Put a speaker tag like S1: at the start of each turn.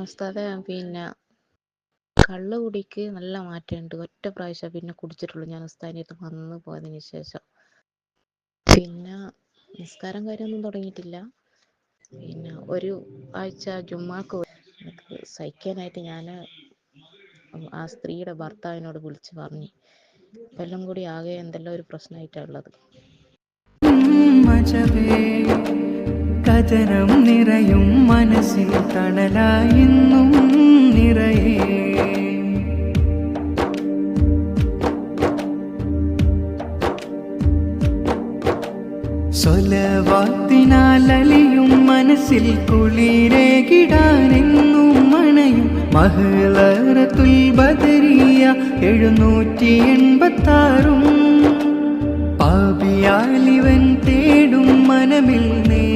S1: ഉസ്താദെ, പിന്നെ കള്ള് കുടിക്ക് നല്ല മാറ്റമുണ്ട്. ഒറ്റ പ്രാവശ്യം പിന്നെ കുടിച്ചിട്ടുള്ളൂ ഞാൻ ഉസ്താദിൻ്റെ വന്ന് പോയതിന് ശേഷം. പിന്നെ നിസ്കാരം കാര്യമൊന്നും തുടങ്ങിയിട്ടില്ല. പിന്നെ ഒരു ആഴ്ച ജുമ്മാക്ക് എനിക്ക് സഹിക്കാനായിട്ട് ഞാൻ ആ സ്ത്രീയുടെ ഭർത്താവിനോട് വിളിച്ച് പറഞ്ഞു. എല്ലാം കൂടി ആകെ എന്തെല്ലാം ഒരു പ്രശ്നമായിട്ടാണ് ഉള്ളത്.
S2: കഥനം നിറയും മനസ്സിൽ തണലായിന്നും നിറയേ. സ്വലവാത്തിനാൽ അലിയും മനസ്സിൽ കുളിരേകിടാനെന്നും മണയും മഹ്ലറത്തുൽ ബദരിയ 786. പാപിയാലിവൻ തേടും മനമിൽ നേരെ